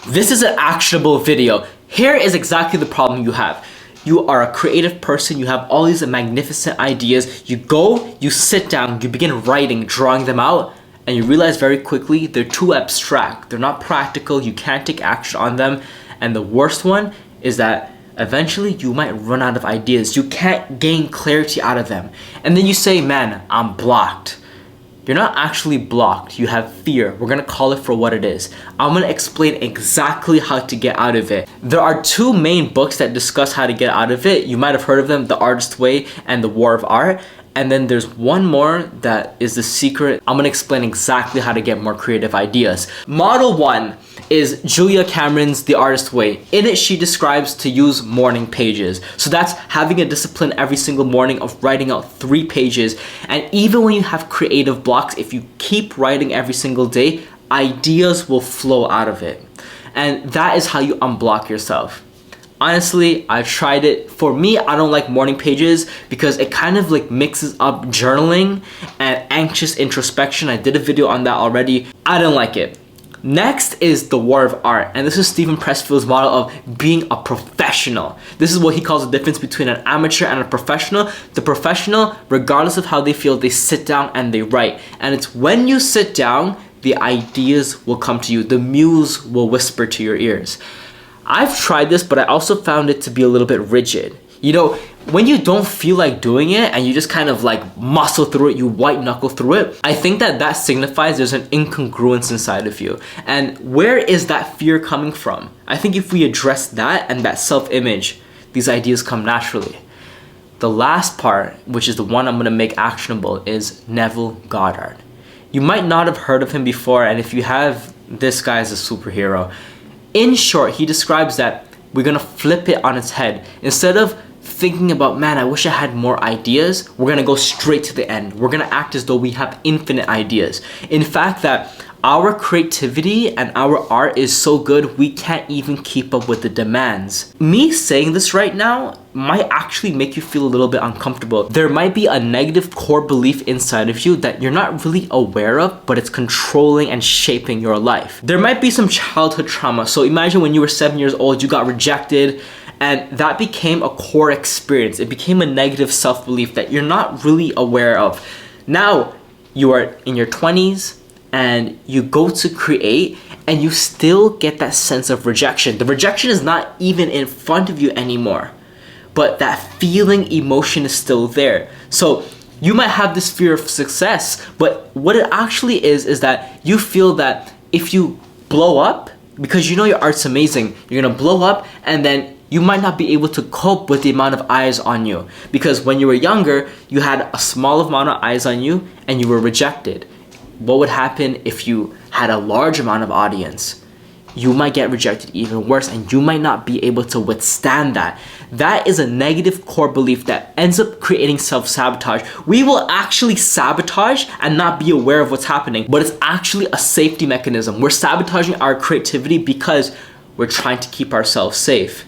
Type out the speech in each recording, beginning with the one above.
This is an actionable video. Here is exactly the problem you have. You are a creative person, you have all these magnificent ideas, you go, you sit down, you begin writing, drawing them out, and you realize very quickly they're too abstract, they're not practical, you can't take action on them, and the worst one is that eventually you might run out of ideas, you can't gain clarity out of them, and then you say, man, I'm blocked. You're not actually blocked, you have fear. We're gonna call it for what it is. I'm gonna explain exactly how to get out of it. There are two main books that discuss how to get out of it. You might have heard of them, The Artist's Way and The War of Art. And then there's one more that is The Secret. I'm gonna explain exactly how to get more creative ideas. Model 1 is Julia Cameron's The Artist's Way. In it, she describes to use morning pages. So that's having a discipline every single morning of writing out 3 pages. And even when you have creative blocks, if you keep writing every single day, ideas will flow out of it. And that is how you unblock yourself. Honestly, I've tried it. For me, I don't like morning pages because it kind of like mixes up journaling and anxious introspection. I did a video on that already. I don't like it. Next is The War of Art, and this is Steven Pressfield's model of being a professional. This is what he calls the difference between an amateur and a professional. The professional, regardless of how they feel, they sit down and they write. And it's when you sit down, the ideas will come to you. The muse will whisper to your ears. I've tried this, but I also found it to be a little bit rigid. You know, when you don't feel like doing it and you just kind of like muscle through it, you white knuckle through it, I think that signifies there's an incongruence inside of you. And where is that fear coming from? I think if we address that and that self-image, these ideas come naturally. The last part, which is the one I'm gonna make actionable, is Neville Goddard. You might not have heard of him before, and if you have, this guy is a superhero. In short, he describes that we're gonna flip it on its head. Instead of thinking about, man, I wish I had more ideas, we're gonna go straight to the end. We're gonna act as though we have infinite ideas. In fact, that our creativity and our art is so good, we can't even keep up with the demands. Me saying this right now might actually make you feel a little bit uncomfortable. There might be a negative core belief inside of you that you're not really aware of, but it's controlling and shaping your life. There might be some childhood trauma. So imagine when you were 7 years old, you got rejected, and that became a core experience. It became a negative self-belief that you're not really aware of. Now, you are in your 20s, and you go to create and you still get that sense of rejection. The rejection is not even in front of you anymore, but that feeling, emotion is still there. So you might have this fear of success, but what it actually is that you feel that if you blow up, because you know your art's amazing, you're gonna blow up and then you might not be able to cope with the amount of eyes on you. Because when you were younger, you had a small amount of eyes on you and you were rejected. What would happen if you had a large amount of audience? You might get rejected even worse, and you might not be able to withstand that. That is a negative core belief that ends up creating self-sabotage. We will actually sabotage and not be aware of what's happening, but it's actually a safety mechanism. We're sabotaging our creativity because we're trying to keep ourselves safe.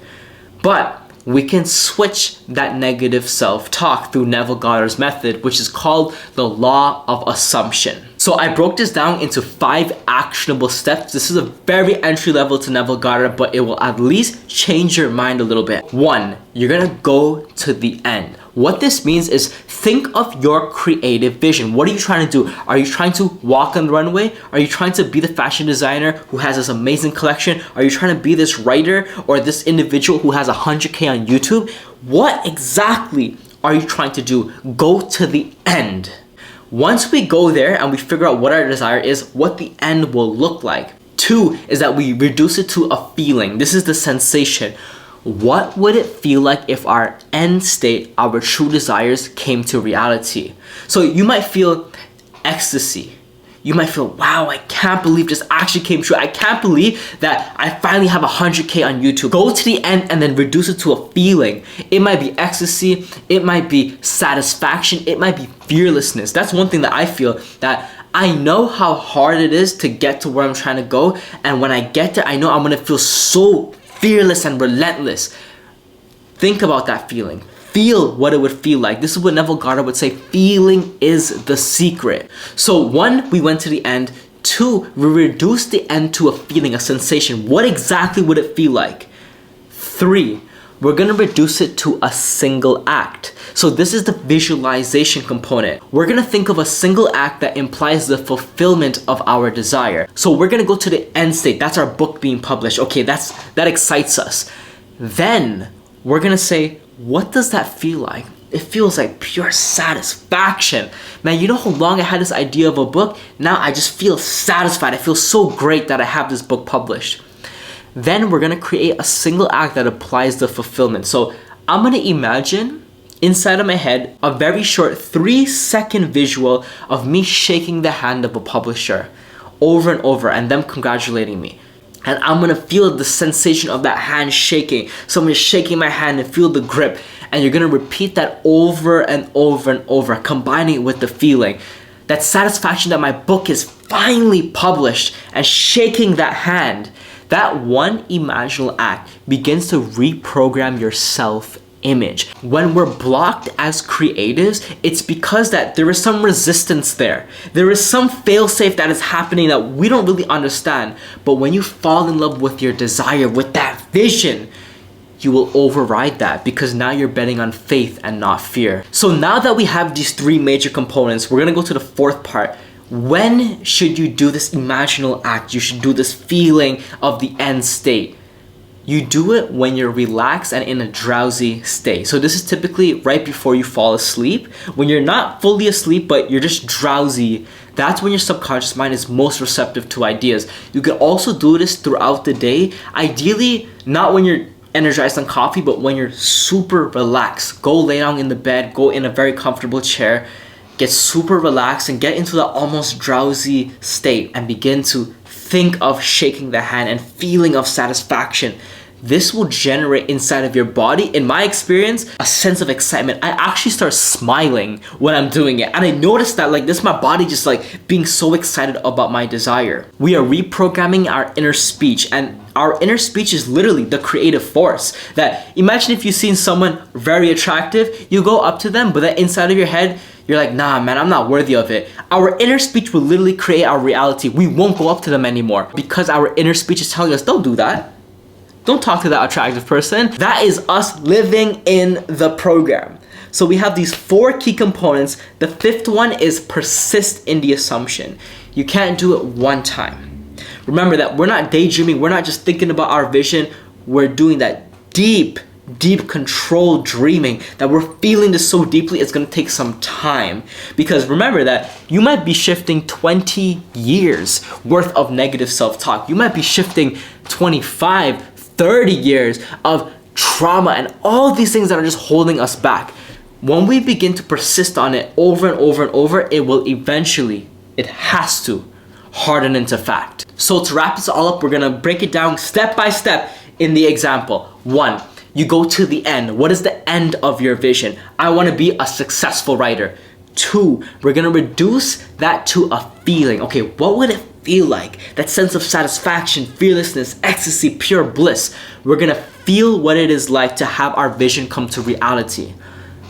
But we can switch that negative self-talk through Neville Goddard's method, which is called the law of assumption. So I broke this down into 5 actionable steps. This is a very entry level to Neville Goddard, but it will at least change your mind a little bit. 1, you're gonna go to the end. What this means is think of your creative vision. What are you trying to do? Are you trying to walk on the runway? Are you trying to be the fashion designer who has this amazing collection? Are you trying to be this writer or this individual who has 100K on YouTube? What exactly are you trying to do? Go to the end. Once we go there and we figure out what our desire is, what the end will look like. 2 is that we reduce it to a feeling. This is the sensation. What would it feel like if our end state, our true desires, came to reality? So you might feel ecstasy. You might feel, wow, I can't believe this actually came true. I can't believe that I finally have 100K on YouTube. Go to the end and then reduce it to a feeling. It might be ecstasy, it might be satisfaction, it might be fearlessness. That's one thing that I feel, that I know how hard it is to get to where I'm trying to go, and when I get there, I know I'm gonna feel so fearless and relentless. Think about that feeling. Feel what it would feel like. This is what Neville Goddard would say, feeling is the secret. So 1, we went to the end. 2, we reduce the end to a feeling, a sensation. What exactly would it feel like? 3, we're going to reduce it to a single act. So this is the visualization component. We're going to think of a single act that implies the fulfillment of our desire. So we're going to go to the end state. That's our book being published. Okay, that excites us. Then we're going to say, what does that feel like? It feels like pure satisfaction. Man, you know how long I had this idea of a book? Now I just feel satisfied. I feel so great that I have this book published. Then we're gonna create a single act that applies the fulfillment. So I'm gonna imagine inside of my head a very short 3-second visual of me shaking the hand of a publisher over and over and them congratulating me. And I'm gonna feel the sensation of that hand shaking. So I'm just shaking my hand and feel the grip. And you're gonna repeat that over and over and over, combining it with the feeling. That satisfaction that my book is finally published and shaking that hand. That one imaginal act begins to reprogram your self-image. When we're blocked as creatives, it's because that there is some resistance there. There is some fail-safe that is happening that we don't really understand. But when you fall in love with your desire, with that vision, you will override that because now you're betting on faith and not fear. So now that we have these 3 major components, we're gonna go to the 4th part. When should you do this imaginal act? You should do this feeling of the end state. You do it when you're relaxed and in a drowsy state. So this is typically right before you fall asleep. When you're not fully asleep, but you're just drowsy, that's when your subconscious mind is most receptive to ideas. You can also do this throughout the day. Ideally, not when you're energized on coffee, but when you're super relaxed. Go lay down in the bed, go in a very comfortable chair, get super relaxed and get into the almost drowsy state and begin to think of shaking the hand and feeling of satisfaction. This will generate inside of your body, in my experience, a sense of excitement. I actually start smiling when I'm doing it. And I noticed that like this, my body just like being so excited about my desire. We are reprogramming our inner speech, and our inner speech is literally the creative force. That imagine if you've seen someone very attractive, you go up to them, but then inside of your head, you're like, nah, man, I'm not worthy of it. Our inner speech will literally create our reality. We won't go up to them anymore because our inner speech is telling us, don't do that. Don't talk to that attractive person. That is us living in the program. So we have these 4 key components. The 5th one is persist in the assumption. You can't do it one time. Remember that we're not daydreaming. We're not just thinking about our vision. We're doing that deep controlled dreaming, that we're feeling this so deeply. It's going to take some time, because remember that you might be shifting 20 years worth of negative self-talk. You might be shifting 25, 30 years of trauma and all these things that are just holding us back. When we begin to persist on it over and over and over, it will eventually, it has to harden into fact. So to wrap this all up, we're going to break it down step by step in the example. 1, you go to the end. What is the end of your vision? I want to be a successful writer. 2, we're going to reduce that to a feeling. Okay, what would it feel like? That sense of satisfaction, fearlessness, ecstasy, pure bliss. We're going to feel what it is like to have our vision come to reality.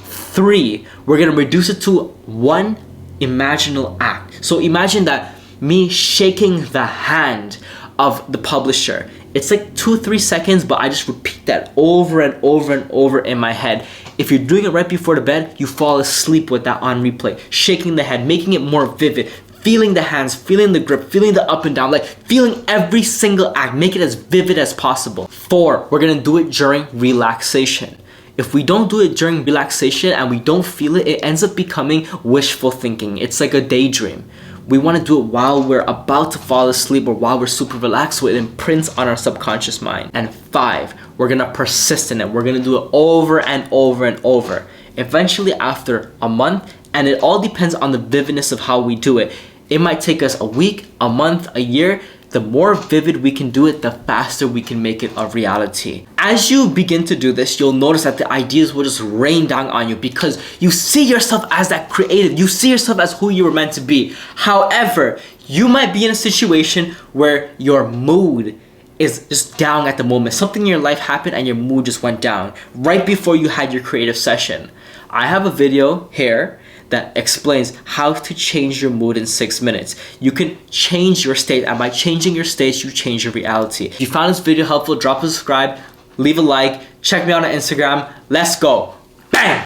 3, we're going to reduce it to one imaginal act. So imagine that me shaking the hand of the publisher. It's like 2-3 seconds, but I just repeat that over and over and over in my head. If you're doing it right before the bed, you fall asleep with that on replay. Shaking the head, making it more vivid, feeling the hands, feeling the grip, feeling the up and down, like feeling every single act. Make it as vivid as possible. 4, we're gonna do it during relaxation. If we don't do it during relaxation and we don't feel it, it ends up becoming wishful thinking. It's like a daydream. We want to do it while we're about to fall asleep or while we're super relaxed, so it imprints on our subconscious mind. And 5, we're going to persist in it. We're going to do it over and over and over. Eventually after a month, and it all depends on the vividness of how we do it. It might take us a week, a month, a year. The more vivid we can do it, the faster we can make it a reality. As you begin to do this, you'll notice that the ideas will just rain down on you because you see yourself as that creative. You see yourself as who you were meant to be. However, you might be in a situation where your mood is just down at the moment. Something in your life happened and your mood just went down right before you had your creative session. I have a video here that explains how to change your mood in 6 minutes. You can change your state, and by changing your state, you change your reality. If you found this video helpful, drop a subscribe, leave a like, check me out on Instagram. Let's go.